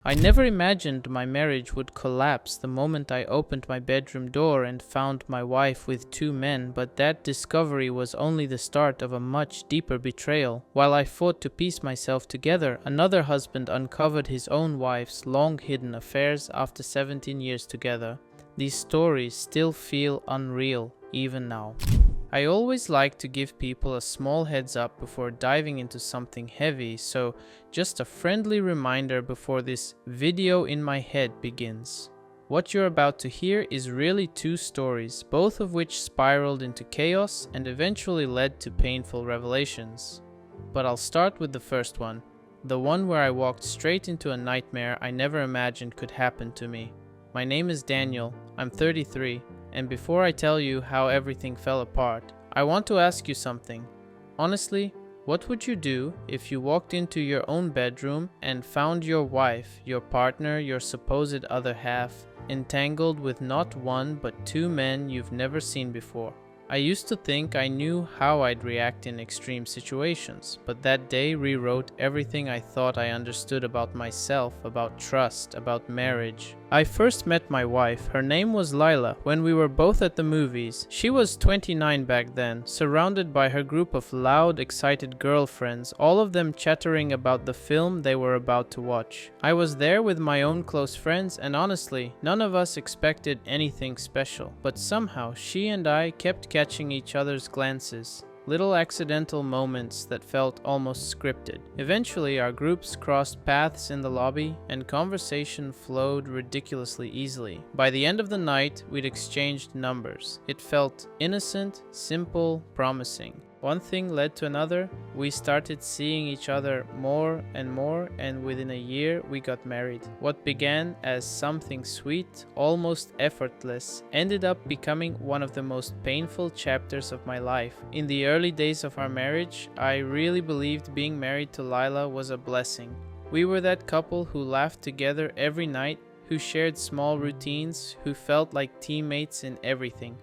I never imagined my marriage would collapse the moment I opened my bedroom door and found my wife with two men, but that discovery was only the start of a much deeper betrayal. While I fought to piece myself together, another husband uncovered his own wife's long-hidden affairs after 17 years together. These stories still feel unreal, even now. I always like to give people a small heads up before diving into something heavy, so just a friendly reminder before this video in my head begins. What you're about to hear is really two stories, both of which spiraled into chaos and eventually led to painful revelations. But I'll start with the first one, the one where I walked straight into a nightmare I never imagined could happen to me. My name is Daniel, I'm 33. And before I tell you how everything fell apart, I want to ask you something. Honestly, what would you do if you walked into your own bedroom and found your wife, your partner, your supposed other half, entangled with not one but two men you've never seen before? I used to think I knew how I'd react in extreme situations, but that day rewrote everything I thought I understood about myself, about trust, about marriage. I first met my wife, her name was Lila, when we were both at the movies. She was 29 back then, surrounded by her group of loud, excited girlfriends, all of them chattering about the film they were about to watch. I was there with my own close friends, and honestly, none of us expected anything special, but somehow she and I kept catching each other's glances. Little accidental moments that felt almost scripted. Eventually, our groups crossed paths in the lobby, and conversation flowed ridiculously easily. By the end of the night, we'd exchanged numbers. It felt innocent, simple, promising. One thing led to another. We started seeing each other more, and within a year, we got married. What began as something sweet, almost effortless, ended up becoming one of the most painful chapters of my life. In the early days of our marriage, I really believed being married to Lila was a blessing. We were that couple who laughed together every night, who shared small routines, who felt like teammates in everything.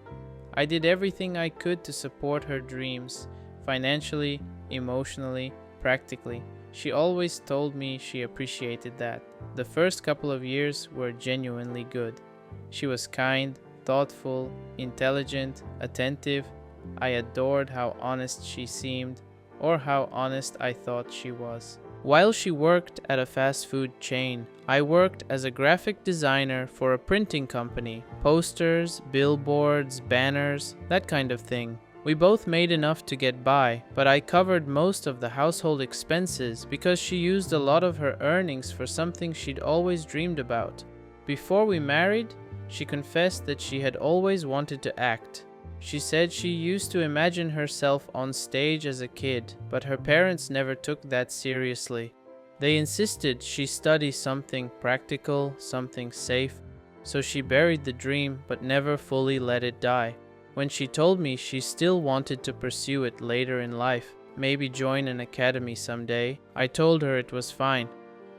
I did everything I could to support her dreams, financially, emotionally, practically. She always told me she appreciated that. The first couple of years were genuinely good. She was kind, thoughtful, intelligent, attentive. I adored how honest she seemed, or how honest I thought she was. While she worked at a fast food chain, I worked as a graphic designer for a printing company. Posters, billboards, banners, that kind of thing. We both made enough to get by, but I covered most of the household expenses because she used a lot of her earnings for something she'd always dreamed about. Before we married, she confessed that she had always wanted to act. She said she used to imagine herself on stage as a kid, but her parents never took that seriously. They insisted she study something practical, something safe, so she buried the dream but never fully let it die. When she told me she still wanted to pursue it later in life, maybe join an academy someday, I told her it was fine,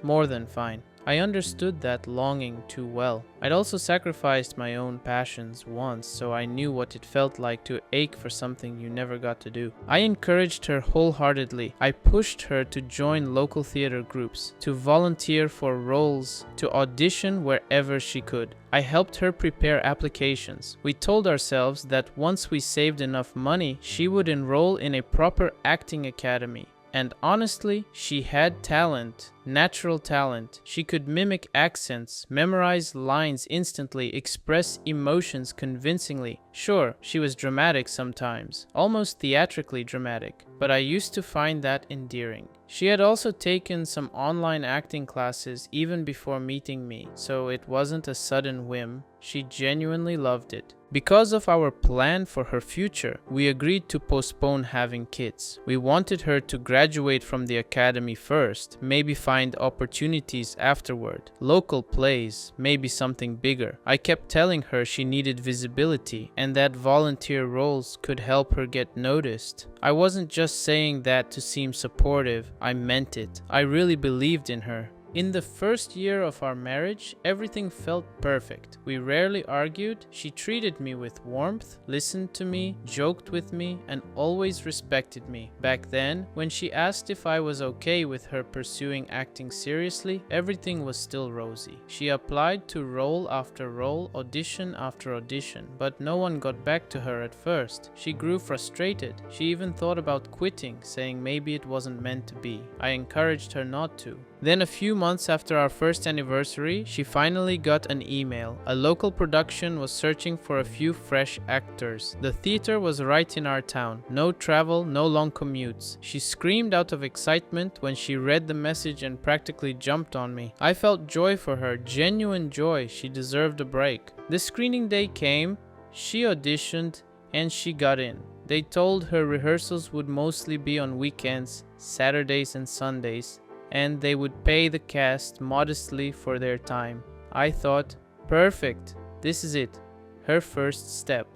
more than fine. I understood that longing too well. I'd also sacrificed my own passions once, so I knew what it felt like to ache for something you never got to do. I encouraged her wholeheartedly. I pushed her to join local theater groups, to volunteer for roles, to audition wherever she could. I helped her prepare applications. We told ourselves that once we saved enough money, she would enroll in a proper acting academy. And honestly, she had talent, natural talent. She could mimic accents, memorize lines instantly, express emotions convincingly. Sure, she was dramatic sometimes, almost theatrically dramatic, but I used to find that endearing. She had also taken some online acting classes even before meeting me, so it wasn't a sudden whim. She genuinely loved it. Because of our plan for her future, we agreed to postpone having kids. We wanted her to graduate from the academy first, maybe find opportunities afterward. Local plays, maybe something bigger. I kept telling her she needed visibility and that volunteer roles could help her get noticed. I wasn't just saying that to seem supportive, I meant it. I really believed in her. In the first year of our marriage, everything felt perfect. We rarely argued. She treated me with warmth, listened to me, joked with me, and always respected me. Back then, when she asked if I was okay with her pursuing acting seriously, everything was still rosy. She applied to role after role, audition after audition, but no one got back to her at first. She grew frustrated. She even thought about quitting, saying maybe it wasn't meant to be. I encouraged her not to. Then a few months after our first anniversary, she finally got an email. A local production was searching for a few fresh actors. The theater was right in our town. No travel, no long commutes. She screamed out of excitement when she read the message and practically jumped on me. I felt joy for her, genuine joy. She deserved a break. The screening day came, she auditioned, and she got in. They told her rehearsals would mostly be on weekends, Saturdays and Sundays, and they would pay the cast modestly for their time. I thought, perfect, this is it, her first step.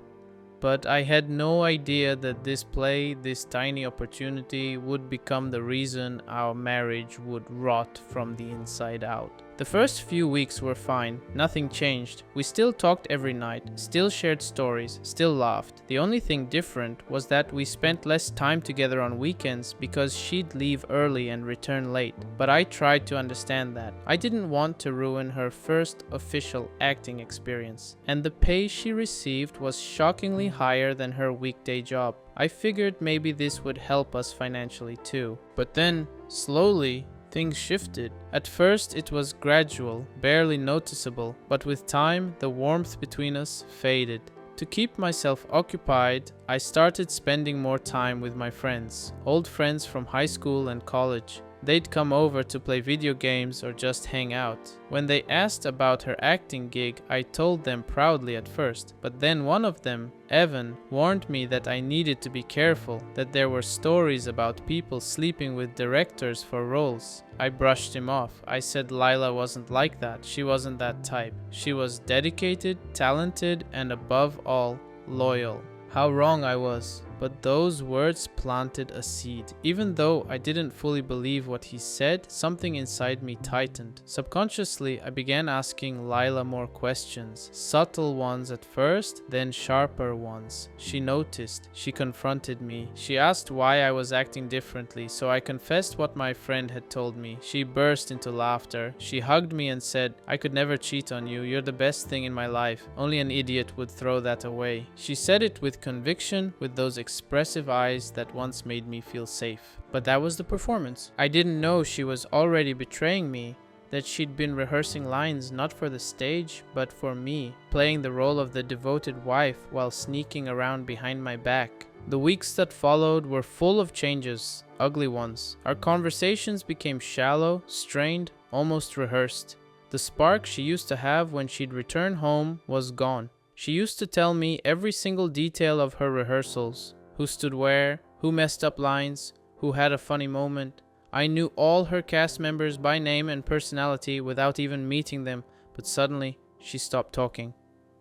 But I had no idea that this play, this tiny opportunity, would become the reason our marriage would rot from the inside out. The first few weeks were fine, nothing changed. We still talked every night, still shared stories, still laughed. The only thing different was that we spent less time together on weekends because she'd leave early and return late. But I tried to understand that. I didn't want to ruin her first official acting experience. And the pay she received was shockingly higher than her weekday job. I figured maybe this would help us financially too. But then, slowly, things shifted. At first it was gradual, barely noticeable, but with time the warmth between us faded. To keep myself occupied, I started spending more time with my friends, old friends from high school and college. They'd come over to play video games or just hang out. When they asked about her acting gig, I told them proudly at first, but then one of them, Evan, warned me that I needed to be careful, that there were stories about people sleeping with directors for roles. I brushed him off. I said Lila wasn't like that. She wasn't that type. She was dedicated, talented, and above all, loyal. How wrong I was. But those words planted a seed. Even though I didn't fully believe what he said, something inside me tightened. Subconsciously, I began asking Lila more questions. Subtle ones at first, then sharper ones. She noticed. She confronted me. She asked why I was acting differently, so I confessed what my friend had told me. She burst into laughter. She hugged me and said, "I could never cheat on you. You're the best thing in my life. Only an idiot would throw that away." She said it with conviction, with those expressive eyes that once made me feel safe. But that was the performance. I didn't know she was already betraying me, that she'd been rehearsing lines not for the stage, but for me, playing the role of the devoted wife while sneaking around behind my back. The weeks that followed were full of changes, ugly ones. Our conversations became shallow, strained, almost rehearsed. The spark she used to have when she'd return home was gone. She used to tell me every single detail of her rehearsals. Who stood where, who messed up lines, who had a funny moment. I knew all her cast members by name and personality without even meeting them, but suddenly she stopped talking.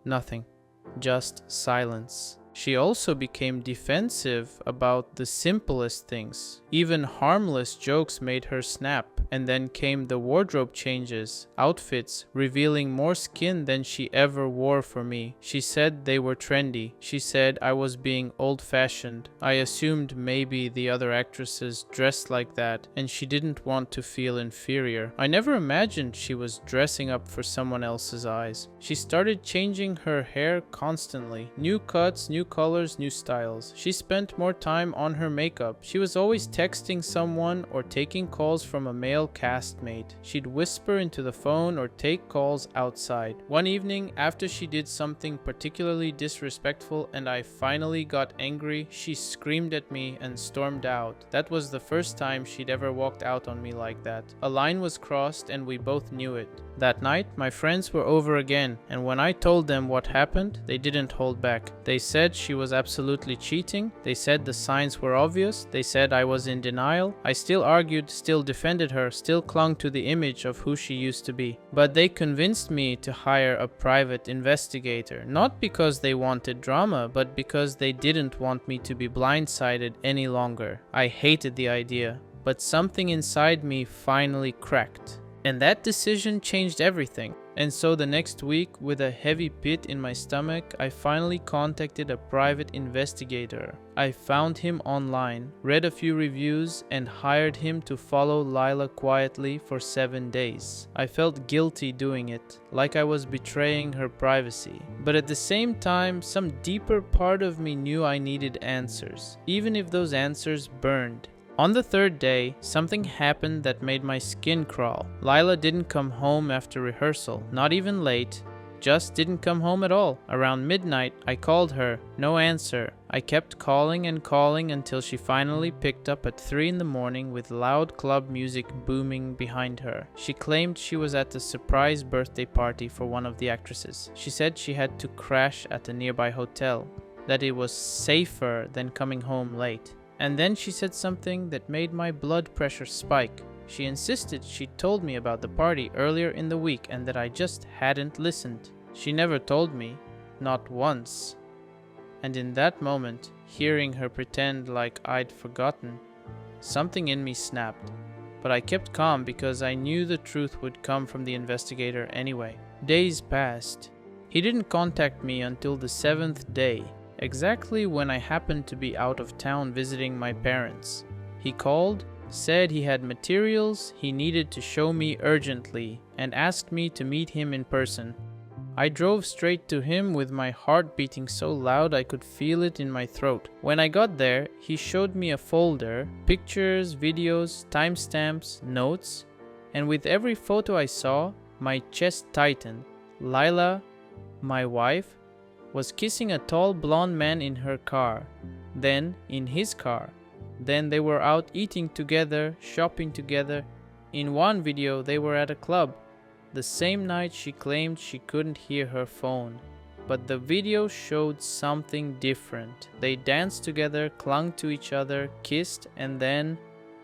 Nothing. Just silence. She also became defensive about the simplest things. Even harmless jokes made her snap. And then came the wardrobe changes, outfits, revealing more skin than she ever wore for me. She said they were trendy. She said I was being old-fashioned. I assumed maybe the other actresses dressed like that, and she didn't want to feel inferior. I never imagined she was dressing up for someone else's eyes. She started changing her hair constantly. New cuts, new colors, new styles. She spent more time on her makeup. She was always texting someone or taking calls from a male castmate. She'd whisper into the phone or take calls outside. One evening, after she did something particularly disrespectful and I finally got angry, she screamed at me and stormed out. That was the first time she'd ever walked out on me like that. A line was crossed and we both knew it. That night, my friends were over again, and when I told them what happened, they didn't hold back. They said she was absolutely cheating. They said the signs were obvious. They said I was in denial. I still argued, still defended her, still clung to the image of who she used to be. But they convinced me to hire a private investigator, not because they wanted drama, but because they didn't want me to be blindsided any longer. I hated the idea, but something inside me finally cracked. And that decision changed everything. And so the next week, with a heavy pit in my stomach, I finally contacted a private investigator. I found him online, read a few reviews, and hired him to follow Lila quietly for 7 days. I felt guilty doing it, like I was betraying her privacy. But at the same time, some deeper part of me knew I needed answers, even if those answers burned. On the third day, something happened that made my skin crawl. Lila didn't come home after rehearsal, not even late, just didn't come home at all. Around midnight, I called her, no answer. I kept calling and calling until she finally picked up at 3 in the morning with loud club music booming behind her. She claimed she was at a surprise birthday party for one of the actresses. She said she had to crash at a nearby hotel, that it was safer than coming home late. And then she said something that made my blood pressure spike. She insisted she told me about the party earlier in the week and that I just hadn't listened. She never told me, not once. And in that moment, hearing her pretend like I'd forgotten, something in me snapped. But I kept calm because I knew the truth would come from the investigator anyway. Days passed. He didn't contact me until the 7th day. Exactly when I happened to be out of town visiting my parents. He called, said he had materials he needed to show me urgently, and asked me to meet him in person. I drove straight to him with my heart beating so loud I could feel it in my throat. When I got there, he showed me a folder, pictures, videos, timestamps, notes, and with every photo I saw, my chest tightened. Lila, my wife, was kissing a tall blonde man in her car, then in his car. Then they were out eating together, shopping together. In one video, they were at a club. The same night she claimed she couldn't hear her phone. But the video showed something different. They danced together, clung to each other, kissed, and then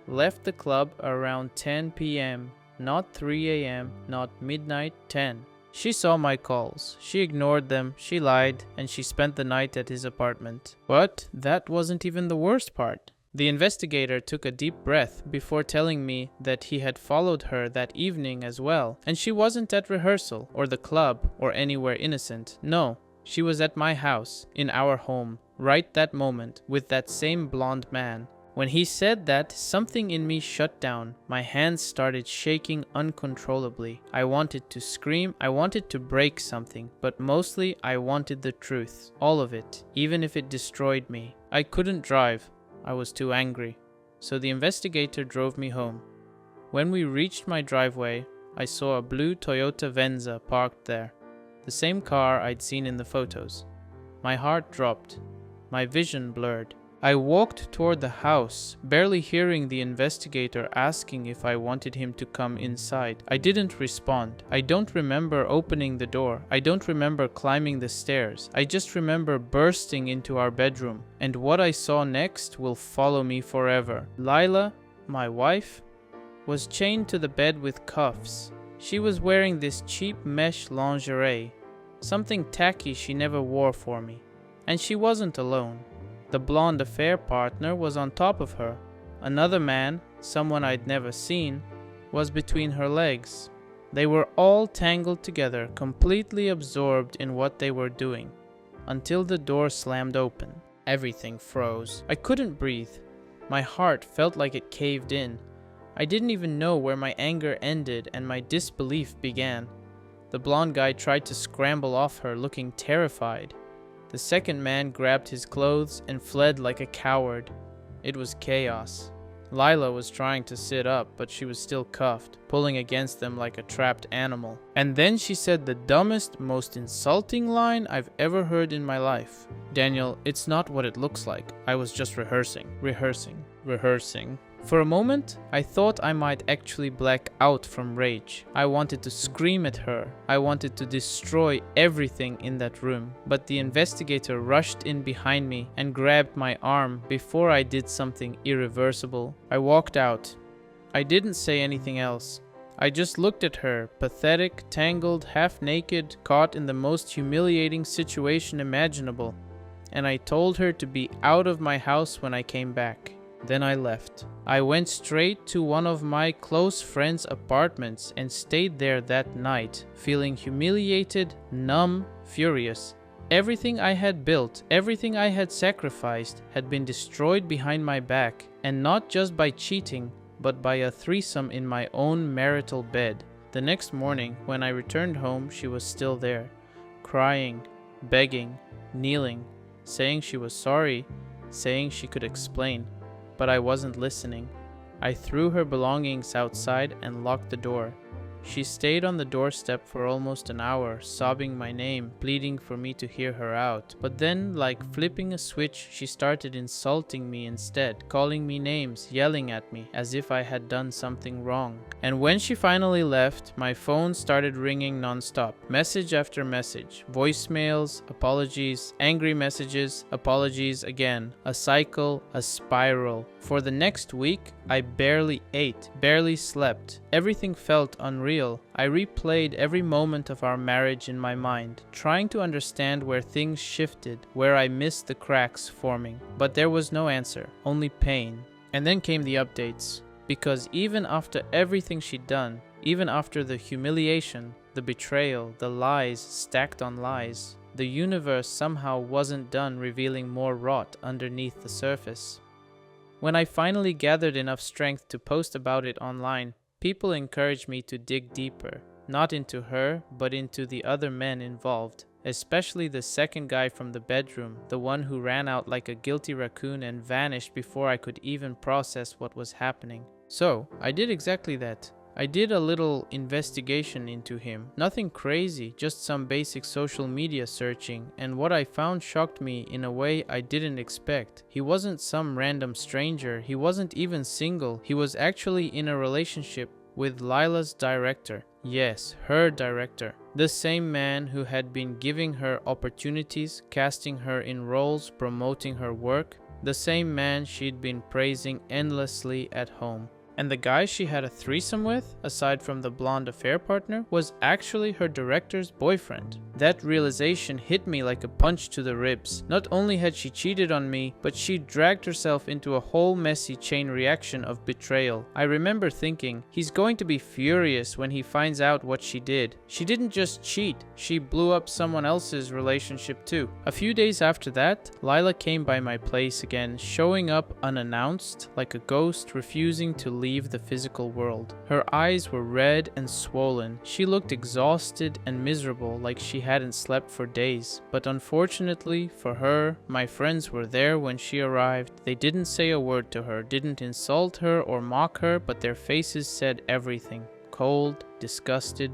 left the club around 10 p.m. Not 3 a.m., not midnight, 10. She saw my calls. She ignored them, she lied, and she spent the night at his apartment. But that wasn't even the worst part. The investigator took a deep breath before telling me that he had followed her that evening as well, and she wasn't at rehearsal, or the club, or anywhere innocent. No, she was at my house, in our home, right that moment, with that same blonde man. When he said that, something in me shut down. My hands started shaking uncontrollably. I wanted to scream, I wanted to break something, but mostly I wanted the truth. All of it, even if it destroyed me. I couldn't drive. I was too angry. So the investigator drove me home. When we reached my driveway, I saw a blue Toyota Venza parked there. The same car I'd seen in the photos. My heart dropped. My vision blurred. I walked toward the house, barely hearing the investigator asking if I wanted him to come inside. I didn't respond. I don't remember opening the door. I don't remember climbing the stairs. I just remember bursting into our bedroom. And what I saw next will follow me forever. Lila, my wife, was chained to the bed with cuffs. She was wearing this cheap mesh lingerie, something tacky she never wore for me. And she wasn't alone. The blonde affair partner was on top of her. Another man, someone I'd never seen, was between her legs. They were all tangled together, completely absorbed in what they were doing, until the door slammed open. Everything froze. I couldn't breathe. My heart felt like it caved in. I didn't even know where my anger ended and my disbelief began. The blonde guy tried to scramble off her, looking terrified. The second man grabbed his clothes and fled like a coward. It was chaos. Lila was trying to sit up, but she was still cuffed, pulling against them like a trapped animal. And then she said the dumbest, most insulting line I've ever heard in my life. "Daniel, it's not what it looks like. I was just rehearsing. For a moment, I thought I might actually black out from rage. I wanted to scream at her. I wanted to destroy everything in that room. But the investigator rushed in behind me and grabbed my arm before I did something irreversible. I walked out. I didn't say anything else. I just looked at her, pathetic, tangled, half-naked, caught in the most humiliating situation imaginable. And I told her to be out of my house when I came back. Then I left. I went straight to one of my close friends' apartments and stayed there that night, feeling humiliated, numb, furious. Everything I had built, everything I had sacrificed, had been destroyed behind my back, and not just by cheating, but by a threesome in my own marital bed. The next morning, when I returned home, she was still there, crying, begging, kneeling, saying she was sorry, saying she could explain. But I wasn't listening. I threw her belongings outside and locked the door. She stayed on the doorstep for almost an hour, sobbing my name, pleading for me to hear her out. But then, like flipping a switch, she started insulting me instead, calling me names, yelling at me, as if I had done something wrong. And when she finally left, my phone started ringing nonstop. Message after message, voicemails, apologies, angry messages, apologies again. A cycle, a spiral. For the next week, I barely ate, barely slept. Everything felt unreal. I replayed every moment of our marriage in my mind, trying to understand where things shifted, where I missed the cracks forming. But there was no answer, only pain. And then came the updates. Because even after everything she'd done, even after the humiliation, the betrayal, the lies stacked on lies, the universe somehow wasn't done revealing more rot underneath the surface. When I finally gathered enough strength to post about it online, people encouraged me to dig deeper, not into her, but into the other men involved, especially the second guy from the bedroom, the one who ran out like a guilty raccoon and vanished before I could even process what was happening. So, I did exactly that. I did a little investigation into him. Nothing crazy, just some basic social media searching, and what I found shocked me in a way I didn't expect. He wasn't some random stranger, he wasn't even single, he was actually in a relationship with Lila's director. Yes, her director. The same man who had been giving her opportunities, casting her in roles, promoting her work. The same man she'd been praising endlessly at home. And the guy she had a threesome with, aside from the blonde affair partner, was actually her director's boyfriend. That realization hit me like a punch to the ribs. Not only had she cheated on me, but she dragged herself into a whole messy chain reaction of betrayal. I remember thinking, he's going to be furious when he finds out what she did. She didn't just cheat, she blew up someone else's relationship too. A few days after that, Lila came by my place again, showing up unannounced, like a ghost refusing to leave the physical world. Her eyes were red and swollen. She looked exhausted and miserable, like she hadn't slept for days. But unfortunately for her, my friends were there when she arrived. They didn't say a word to her, didn't insult her or mock her, but their faces said everything. Cold, disgusted,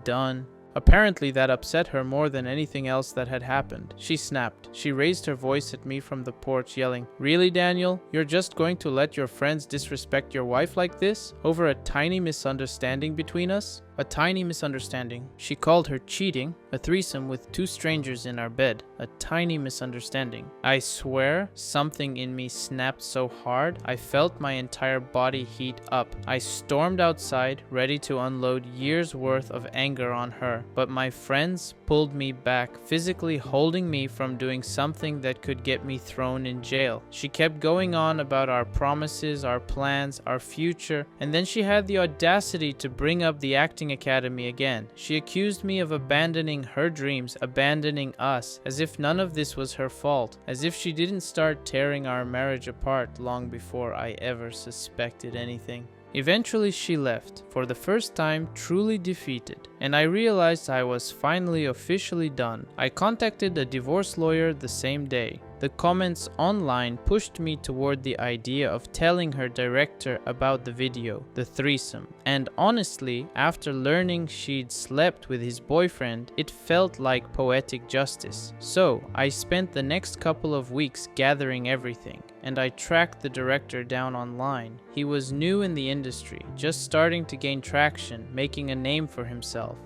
done. Apparently that upset her more than anything else that had happened. She snapped. She raised her voice at me from the porch, yelling, "Really, Daniel? You're just going to let your friends disrespect your wife like this? Over a tiny misunderstanding between us?" A tiny misunderstanding. She called her cheating, a threesome with two strangers in our bed. A tiny misunderstanding. I swear, something in me snapped so hard, I felt my entire body heat up. I stormed outside, ready to unload years' worth of anger on her. But my friends pulled me back, physically holding me from doing something that could get me thrown in jail. She kept going on about our promises, our plans, our future, and then she had the audacity to bring up the acting academy again. She accused me of abandoning her dreams, abandoning us, as if none of this was her fault, as if she didn't start tearing our marriage apart long before I ever suspected anything. Eventually she left, for the first time truly defeated, and I realized I was finally officially done. I contacted a divorce lawyer the same day. The comments online pushed me toward the idea of telling her director about the video, the threesome. And honestly, after learning she'd slept with his boyfriend, it felt like poetic justice. So, I spent the next couple of weeks gathering everything, and I tracked the director down online. He was new in the industry, just starting to gain traction, making a name for himself.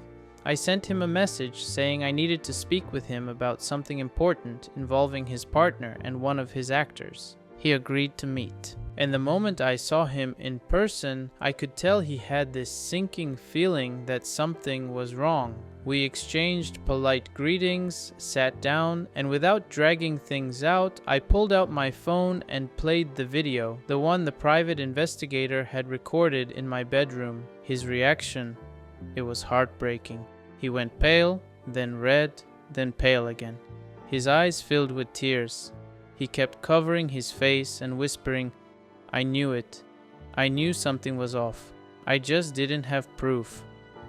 I sent him a message saying I needed to speak with him about something important involving his partner and one of his actors. He agreed to meet. And the moment I saw him in person, I could tell he had this sinking feeling that something was wrong. We exchanged polite greetings, sat down, and without dragging things out, I pulled out my phone and played the video, the one the private investigator had recorded in my bedroom. His reaction, it was heartbreaking. He went pale, then red, then pale again. His eyes filled with tears. He kept covering his face and whispering, "I knew it. I knew something was off. I just didn't have proof."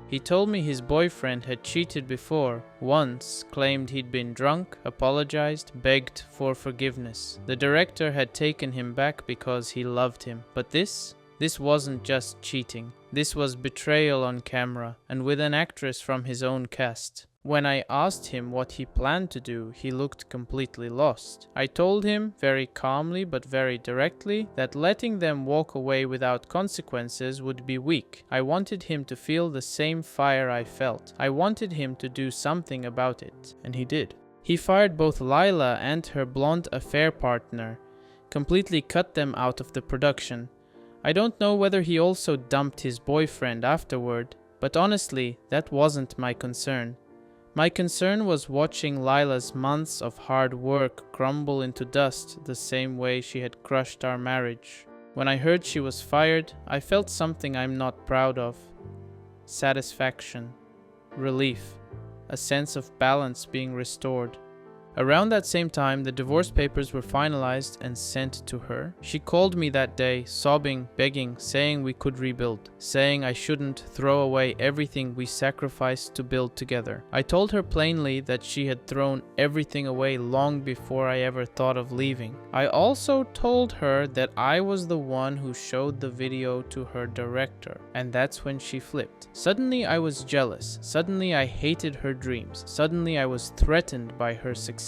He told me his boyfriend had cheated before, once, claimed he'd been drunk, apologized, begged for forgiveness. The director had taken him back because he loved him. But this wasn't just cheating. This was betrayal on camera, and with an actress from his own cast. When I asked him what he planned to do, he looked completely lost. I told him, very calmly but very directly, that letting them walk away without consequences would be weak. I wanted him to feel the same fire I felt. I wanted him to do something about it. And he did. He fired both Lila and her blonde affair partner, completely cut them out of the production. I don't know whether he also dumped his boyfriend afterward, but honestly, that wasn't my concern. My concern was watching Lila's months of hard work crumble into dust the same way she had crushed our marriage. When I heard she was fired, I felt something I'm not proud of. Satisfaction, relief, a sense of balance being restored. Around that same time, the divorce papers were finalized and sent to her. She called me that day, sobbing, begging, saying we could rebuild, saying I shouldn't throw away everything we sacrificed to build together. I told her plainly that she had thrown everything away long before I ever thought of leaving. I also told her that I was the one who showed the video to her director, and that's when she flipped. Suddenly I was jealous. Suddenly I hated her dreams. Suddenly I was threatened by her success.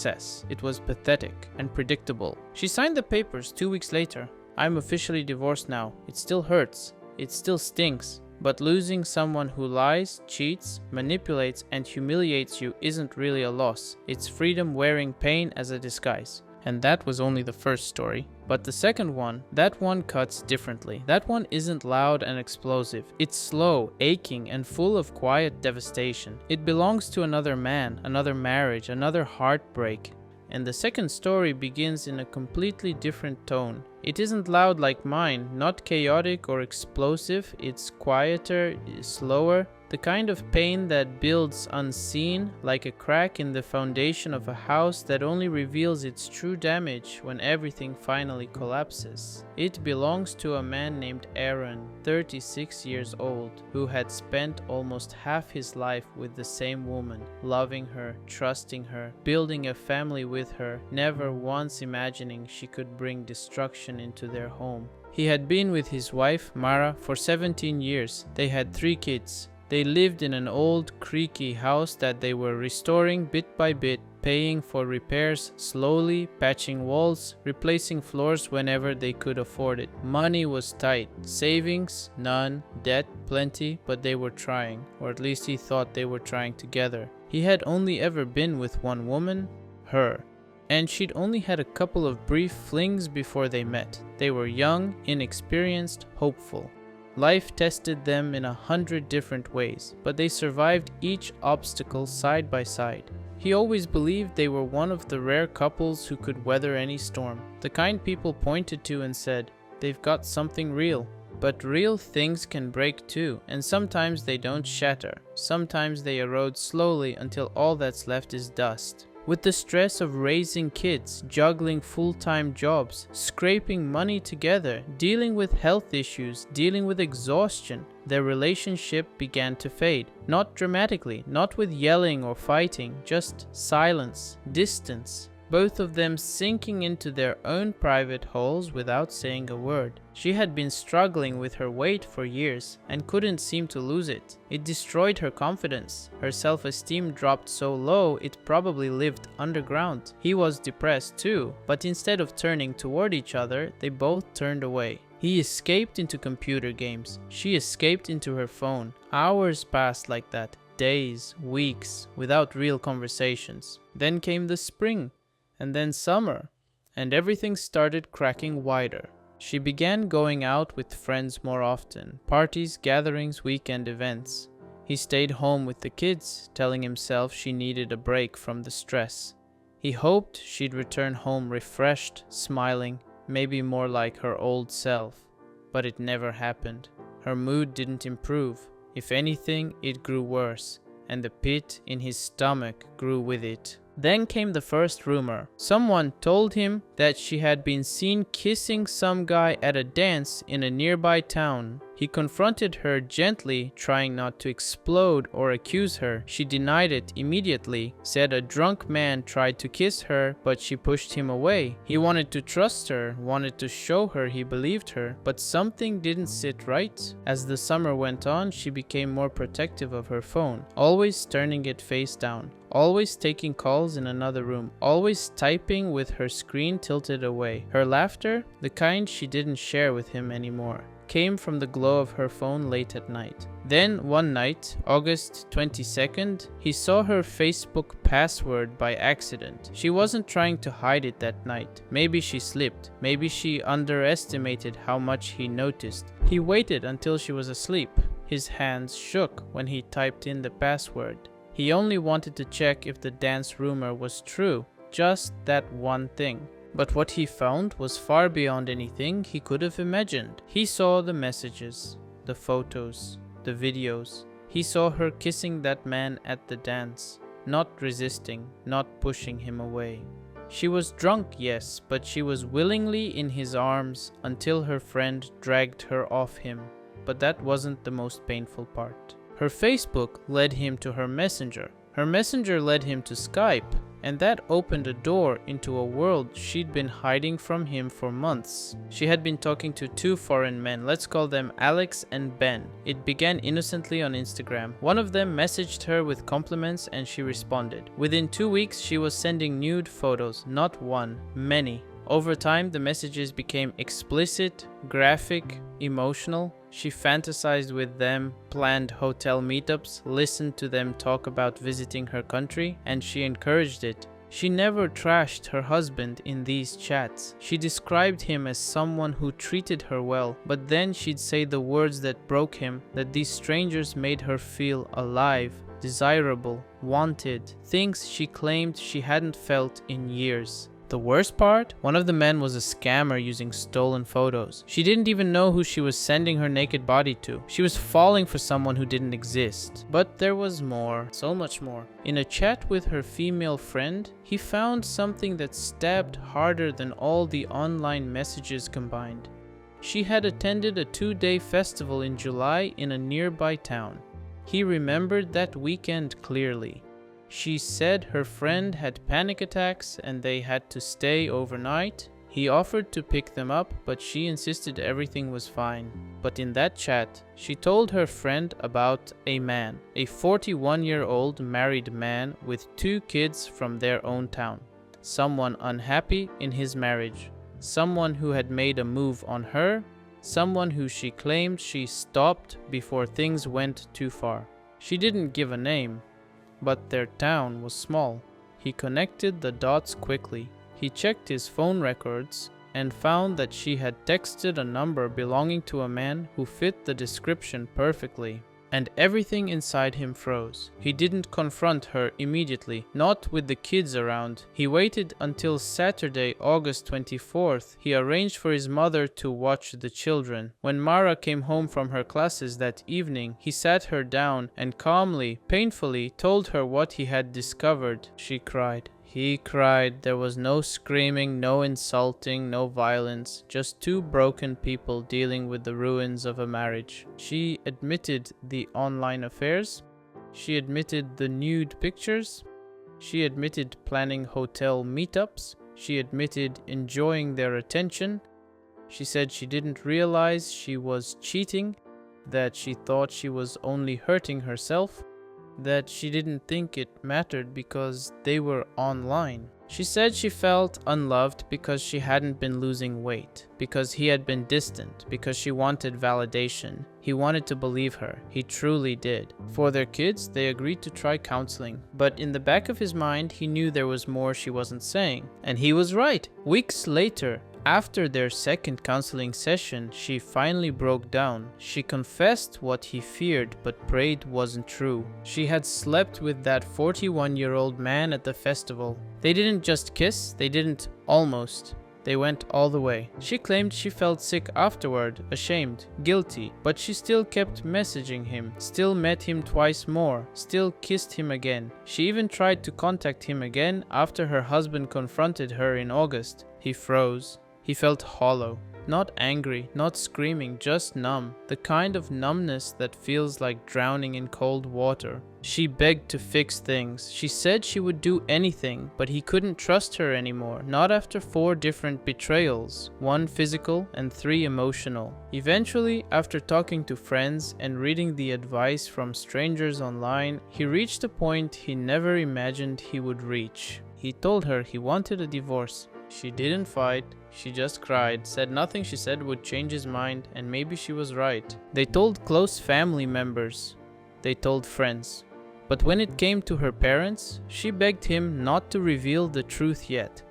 It was pathetic and predictable. She signed the papers 2 weeks later. I'm officially divorced now. It still hurts. It still stinks. But losing someone who lies, cheats, manipulates, and humiliates you isn't really a loss. It's freedom wearing pain as a disguise. And that was only the first story. But the second one, that one cuts differently. That one isn't loud and explosive. It's slow, aching, and full of quiet devastation. It belongs to another man, another marriage, another heartbreak. And the second story begins in a completely different tone. It isn't loud like mine, not chaotic or explosive. It's quieter, slower. The kind of pain that builds unseen, like a crack in the foundation of a house that only reveals its true damage when everything finally collapses. It belongs to a man named Aaron, 36 years old, who had spent almost half his life with the same woman, loving her, trusting her, building a family with her, never once imagining she could bring destruction into their home. He had been with his wife, Mara, for 17 years. They had 3 kids. They lived in an old, creaky house that they were restoring bit by bit, paying for repairs slowly, patching walls, replacing floors whenever they could afford it. Money was tight, savings none, debt plenty, but they were trying, or at least he thought they were trying together. He had only ever been with one woman, her. And she'd only had a couple of brief flings before they met. They were young, inexperienced, hopeful. Life tested them in 100 different ways, but they survived each obstacle side by side. He always believed they were one of the rare couples who could weather any storm. The kind people pointed to and said, "They've got something real." But real things can break too, and sometimes they don't shatter. Sometimes they erode slowly until all that's left is dust. With the stress of raising kids, juggling full-time jobs, scraping money together, dealing with health issues, dealing with exhaustion, their relationship began to fade. Not dramatically, not with yelling or fighting, just silence, distance. Both of them sinking into their own private holes without saying a word. She had been struggling with her weight for years and couldn't seem to lose it. It destroyed her confidence. Her self-esteem dropped so low it probably lived underground. He was depressed too, but instead of turning toward each other, they both turned away. He escaped into computer games. She escaped into her phone. Hours passed like that, days, weeks, without real conversations. Then came the spring. And then summer, and everything started cracking wider. She began going out with friends more often, parties, gatherings, weekend events. He stayed home with the kids, telling himself she needed a break from the stress. He hoped she'd return home refreshed, smiling, maybe more like her old self. But it never happened. Her mood didn't improve. If anything, it grew worse, and the pit in his stomach grew with it. Then came the first rumor. Someone told him that she had been seen kissing some guy at a dance in a nearby town. He confronted her gently, trying not to explode or accuse her. She denied it immediately, said a drunk man tried to kiss her, but she pushed him away. He wanted to trust her, wanted to show her he believed her, but something didn't sit right. As the summer went on, she became more protective of her phone, always turning it face down, always taking calls in another room, always typing with her screen tilted away. Her laughter, the kind she didn't share with him anymore, came from the glow of her phone late at night. Then one night, August 22nd, he saw her Facebook password by accident. She wasn't trying to hide it that night. Maybe she slipped. Maybe she underestimated how much he noticed. He waited until she was asleep. His hands shook when he typed in the password. He only wanted to check if the dance rumor was true. Just that one thing. But what he found was far beyond anything he could have imagined. He saw the messages, the photos, the videos. He saw her kissing that man at the dance, not resisting, not pushing him away. She was drunk, yes, but she was willingly in his arms until her friend dragged her off him. But that wasn't the most painful part. Her Facebook led him to her Messenger. Her Messenger led him to Skype, and that opened a door into a world she'd been hiding from him for months. She had been talking to two foreign men, let's call them Alex and Ben. It began innocently on Instagram. One of them messaged her with compliments and she responded. Within 2 weeks, she was sending nude photos, not one, many. Over time, the messages became explicit, graphic, emotional. She fantasized with them, planned hotel meetups, listened to them talk about visiting her country, and she encouraged it. She never trashed her husband in these chats. She described him as someone who treated her well, but then she'd say the words that broke him, that these strangers made her feel alive, desirable, wanted, things she claimed she hadn't felt in years. The worst part? One of the men was a scammer using stolen photos. She didn't even know who she was sending her naked body to. She was falling for someone who didn't exist. But there was more, so much more. In a chat with her female friend, he found something that stabbed harder than all the online messages combined. She had attended a 2-day festival in July in a nearby town. He remembered that weekend clearly. She said her friend had panic attacks and they had to stay overnight. He offered to pick them up, but she insisted everything was fine. But in that chat, she told her friend about a man, a 41-year-old married man with 2 kids from their own town. Someone unhappy in his marriage. Someone who had made a move on her. Someone who she claimed she stopped before things went too far. She didn't give a name. But their town was small. He connected the dots quickly. He checked his phone records and found that she had texted a number belonging to a man who fit the description perfectly. And everything inside him froze. He didn't confront her immediately, not with the kids around. He waited until Saturday, August 24th. He arranged for his mother to watch the children. When Mara came home from her classes that evening, he sat her down and calmly, painfully told her what he had discovered. She cried. He cried. There was no screaming, no insulting, no violence, just 2 broken people dealing with the ruins of a marriage. She admitted the online affairs. She admitted the nude pictures. She admitted planning hotel meetups. She admitted enjoying their attention. She said she didn't realize she was cheating, that she thought she was only hurting herself, that she didn't think it mattered because they were online. She said she felt unloved because she hadn't been losing weight, because he had been distant, because she wanted validation. He wanted to believe her. He truly did. For their kids, they agreed to try counseling. But in the back of his mind, he knew there was more she wasn't saying. And he was right. Weeks later, After their second counseling session, she finally broke down. She confessed what he feared but prayed wasn't true. She had slept with that 41-year-old man at the festival. They didn't just kiss, they didn't almost. They went all the way. She claimed she felt sick afterward, ashamed, guilty, but she still kept messaging him, still met him twice more, still kissed him again. She even tried to contact him again after her husband confronted her in August. He froze. He felt hollow. Not angry, not screaming, just numb. The kind of numbness that feels like drowning in cold water. She begged to fix things. She said she would do anything, but he couldn't trust her anymore, not after 4 different betrayals, 1 physical and 3 emotional. Eventually, after talking to friends and reading the advice from strangers online, he reached a point he never imagined he would reach. He told her he wanted a divorce. She didn't fight, she just cried, said nothing she said would change his mind, and maybe she was right. They told close family members. They told friends. But when it came to her parents, she begged him not to reveal the truth yet.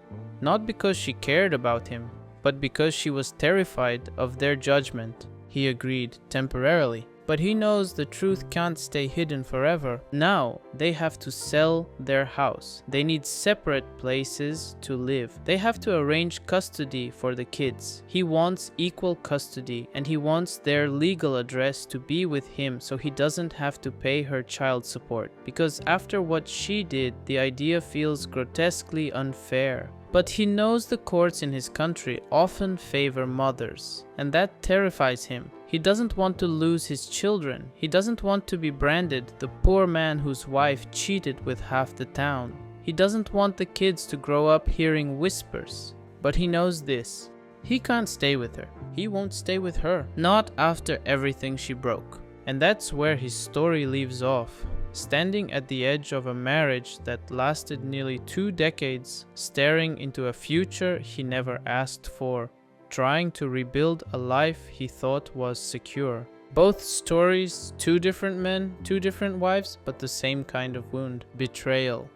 Not because she cared about him, but because she was terrified of their judgment. He agreed, temporarily. But he knows the truth can't stay hidden forever. Now, they have to sell their house. They need separate places to live. They have to arrange custody for the kids. He wants equal custody, and he wants their legal address to be with him so he doesn't have to pay her child support. Because after what she did, the idea feels grotesquely unfair. But he knows the courts in his country often favor mothers, and that terrifies him. He doesn't want to lose his children. He doesn't want to be branded the poor man whose wife cheated with half the town. He doesn't want the kids to grow up hearing whispers. But he knows this. He can't stay with her. He won't stay with her. Not after everything she broke. And that's where his story leaves off. Standing at the edge of a marriage that lasted nearly 2 decades, staring into a future he never asked for, trying to rebuild a life he thought was secure. Both stories, 2 different men, 2 different wives, but the same kind of wound: betrayal.